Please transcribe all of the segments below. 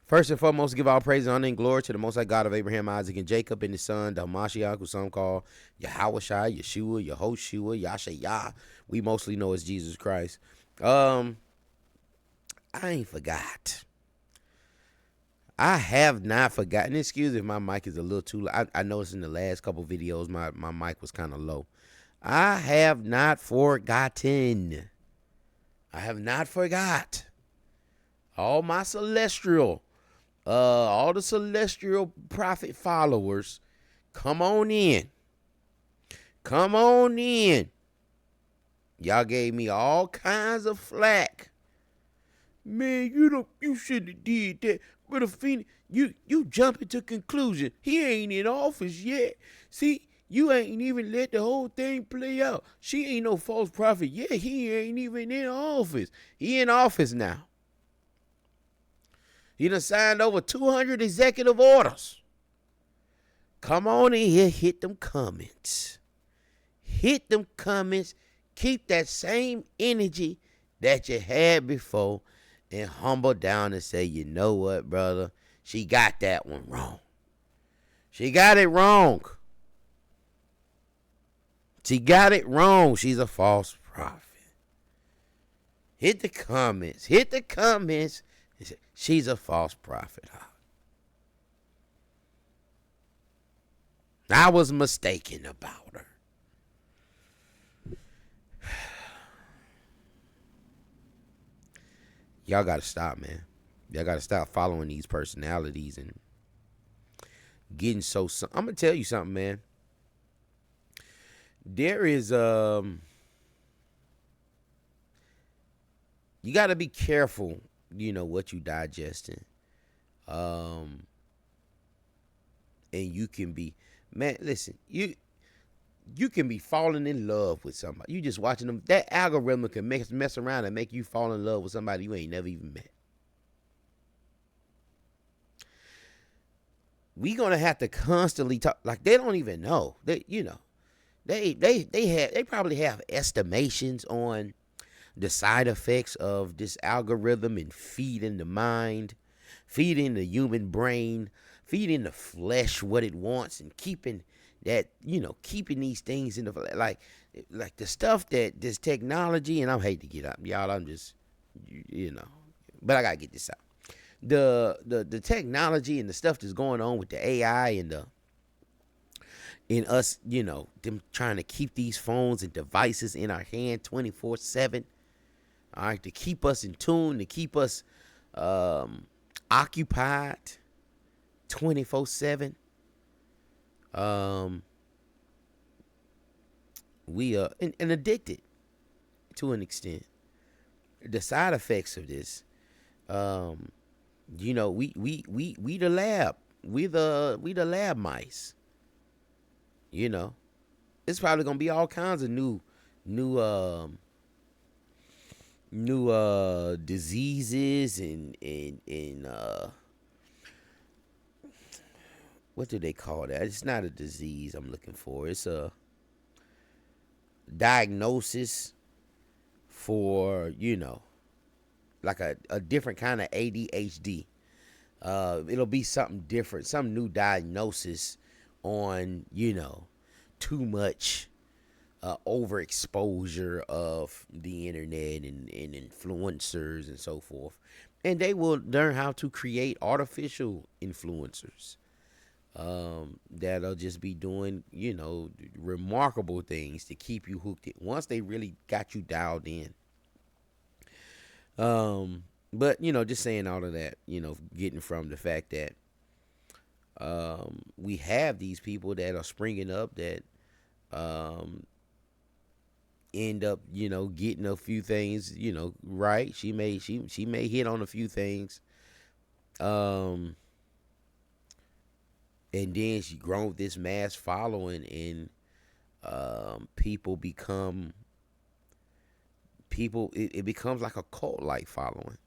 First and foremost, give all praise, honor, and glory to the Most High God of Abraham, Isaac, and Jacob, and his son, the Hamashiach, who some call Yahawashai, Yeshua, Yehoshua, Yashayah. We mostly know as Jesus Christ. I ain't forgot. I have not forgotten. Excuse me if my mic is a little too low. I noticed in the last couple videos my mic was kind of low. I have not forgotten. I have not forgot. All my celestial, all the celestial prophet followers, come on in. Come on in. Y'all gave me all kinds of flack. Man, you shouldn't have did that. Brother Phoenix, you jumping to conclusion. He ain't in office yet. See, you ain't even let the whole thing play out. She ain't no false prophet yet. He ain't even in office. He in office now. He done signed over 200 executive orders. Come on in here, hit them comments. Hit them comments. Keep that same energy that you had before and humble down and say, you know what, brother? She got that one wrong. She got it wrong. She got it wrong. She's a false prophet. Hit the comments. Hit the comments. She's a false prophet. I was mistaken about her. Y'all got to stop, man. Y'all got to stop following these personalities and getting so... I'm going to tell you something, man. There is... You got to be careful, what you digesting. And you can be... Man, listen, you can be falling in love with somebody. You just watching them. That algorithm can mess around and make you fall in love with somebody you ain't never even met. We gonna have to constantly talk. Like, they don't even know. They probably have estimations on the side effects of this algorithm and feeding the mind, feeding the human brain, feeding the flesh what it wants, and keeping that, keeping these things in the, like the stuff that this technology, and I hate to get up, y'all, I'm just, but I gotta get this out. The technology and the stuff that's going on with the AI and in us, them trying to keep these phones and devices in our hand 24/7, all right, to keep us in tune, to keep us occupied 24/7. We are and addicted to an extent. The side effects of this, we the lab. We the lab mice. It's probably gonna be all kinds of new diseases and what do they call that? It's not a disease I'm looking for. It's a diagnosis for, like a different kind of ADHD. It'll be something different, some new diagnosis on, too much overexposure of the internet and influencers and so forth. And they will learn how to create artificial influencers that'll just be doing, remarkable things to keep you hooked in once they really got you dialed in. But, just saying all of that, getting from the fact that we have these people that are springing up that end up, getting a few things, right. She may hit on a few things. And then she grown with this mass following, and it becomes like a cult-like following.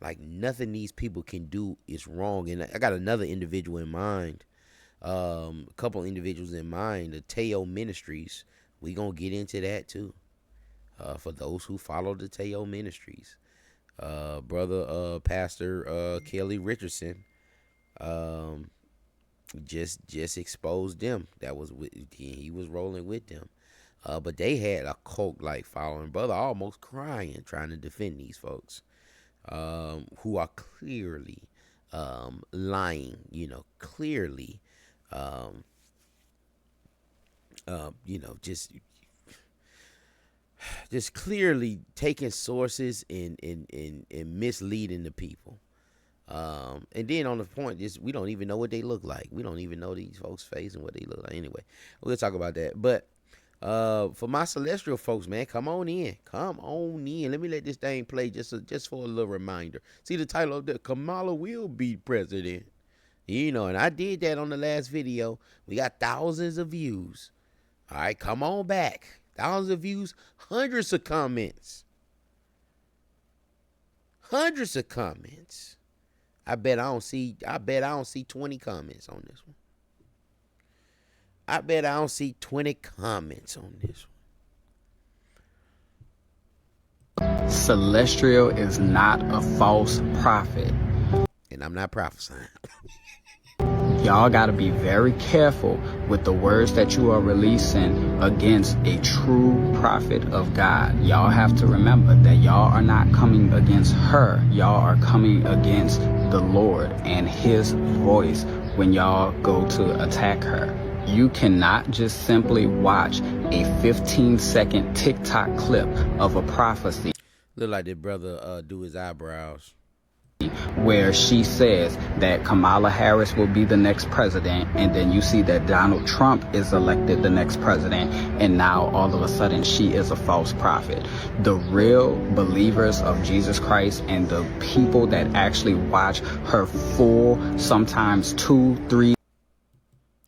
Like, nothing these people can do is wrong. And I got another individual in mind, a couple of individuals in mind, the Teo Ministries. We gonna get into that too. For those who follow the Teo Ministries, Brother Pastor Kelly Richardson um, just exposed them. That was he was rolling with them. But they had a cult like following. Brother almost crying trying to defend these folks who are clearly lying. Clearly, um, just clearly taking sources and misleading the people. And then on the point, just we don't even know what they look like. We don't even know these folks' face and what they look like. Anyway, we'll talk about that. But for my celestial folks, man, come on in. Come on in. Let me let this thing play just for a little reminder. See the title of the Kamala will be president. And I did that on the last video. We got thousands of views. All right, come on back. Thousands of views, hundreds of comments. Hundreds of comments. I bet I don't see 20 comments on this one. I bet I don't see 20 comments on this one. Celestial is not a false prophet. And I'm not prophesying. Y'all got to be very careful with the words that you are releasing against a true prophet of God. Y'all have to remember that y'all are not coming against her. Y'all are coming against the Lord and his voice when y'all go to attack her. You cannot just simply watch a 15-second TikTok clip of a prophecy. Look like that brother do his eyebrows. Where she says that Kamala Harris will be the next president, and then you see that Donald Trump is elected the next president, and now all of a sudden she is a false prophet. The real believers of Jesus Christ and the people that actually watch her full, sometimes 2, 3.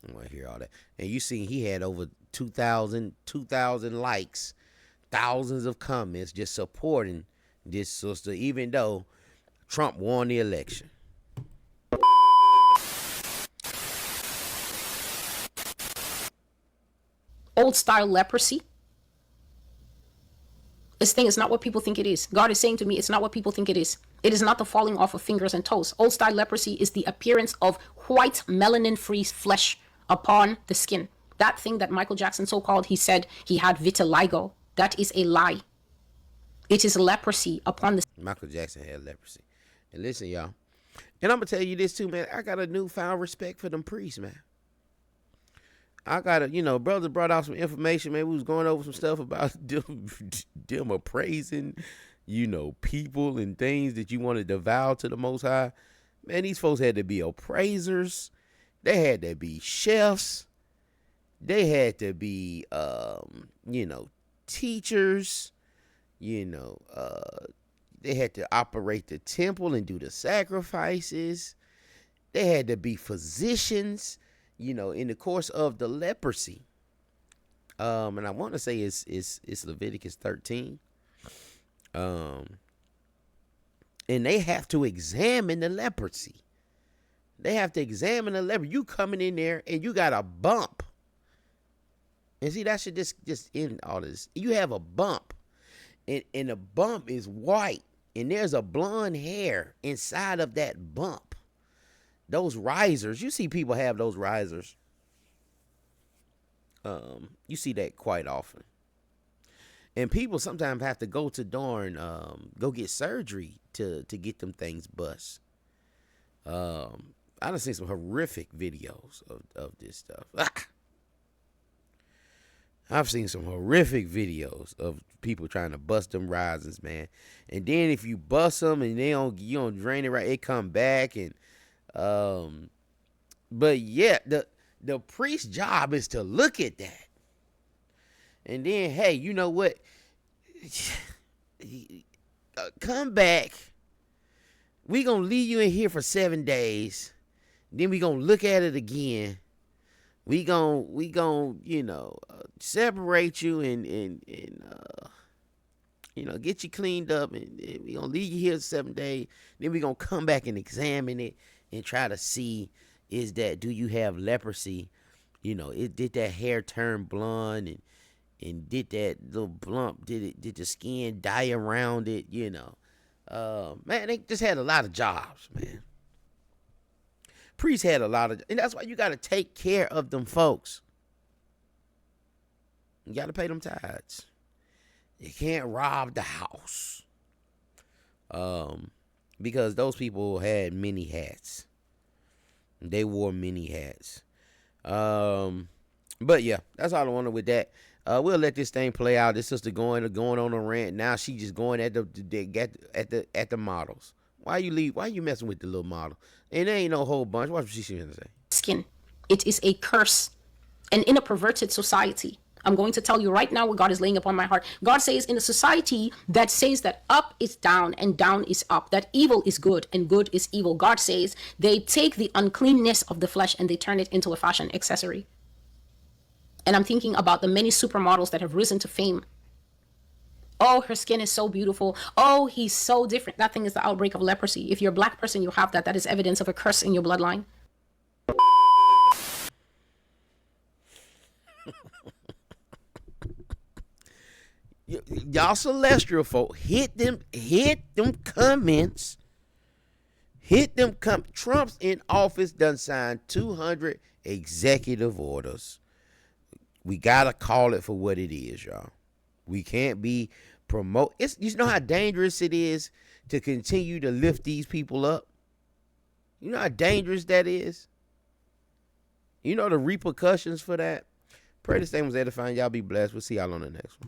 I want to hear all that. And you see he had over 2,000 likes, thousands of comments just supporting this sister, even though Trump won the election. Old style leprosy. This thing is not what people think it is. God is saying to me, it's not what people think it is. It is not the falling off of fingers and toes. Old style leprosy is the appearance of white melanin-free flesh upon the skin. That thing that Michael Jackson so-called, he said he had vitiligo. That is a lie. It is leprosy upon the skin. Michael Jackson had leprosy. And listen, y'all. And I'm going to tell you this too, man. I got a newfound respect for them priests, man. I got to, brother brought out some information, man. We was going over some stuff about them appraising, people and things that you want to devour to the Most High. Man, these folks had to be appraisers. They had to be chefs. They had to be, teachers, they had to operate the temple and do the sacrifices. They had to be physicians, in the course of the leprosy. And I want to say it's Leviticus 13. And they have to examine the leprosy. They have to examine the leprosy. You coming in there and you got a bump. And see, that should just end all this. You have a bump. And the bump is white. And there's a blonde hair inside of that bump. Those risers, you see people have those risers. You see that quite often. And people sometimes have to go to go get surgery to get them things bust. I done seen some horrific videos of this stuff. I've seen some horrific videos of people trying to bust them risers, man. And then if you bust them and you don't drain it right, it come back. And but yeah, the priest's job is to look at that. And then, hey, you know what? Come back. We gonna leave you in here for 7 days. Then we gonna look at it again. We gon' separate you and get you cleaned up, and we gonna leave you here 7 days. Then we gonna come back and examine it and try to see, do you have leprosy? Did that hair turn blonde, and did that little bump, did the skin dye around it? Man, they just had a lot of jobs, man. Priests had a lot of, and that's why you got to take care of them folks. You got to pay them tithes. You can't rob the house. Because those people had many hats. They wore many hats. But yeah, that's all I wanted with that. We'll let this thing play out. This sister going on a rant. Now she just going at the models. Why you messing with the little model? And there ain't no whole bunch. Watch what she's going to say. Skin. It is a curse. And in a perverted society, I'm going to tell you right now what God is laying upon my heart. God says in a society that says that up is down and down is up, that evil is good and good is evil, God says they take the uncleanness of the flesh and they turn it into a fashion accessory. And I'm thinking about the many supermodels that have risen to fame. Oh, her skin is so beautiful. Oh, he's so different. That thing is the outbreak of leprosy. If you're a black person, you have that. That is evidence of a curse in your bloodline. Y'all celestial folk, hit them comments. Trump's in office done signed 200 executive orders. We gotta call it for what it is, y'all. We can't be you know how dangerous it is to continue to lift these people up? You know how dangerous that is? You know the repercussions for that? Pray this thing was edifying. Y'all be blessed. We'll see y'all on the next one.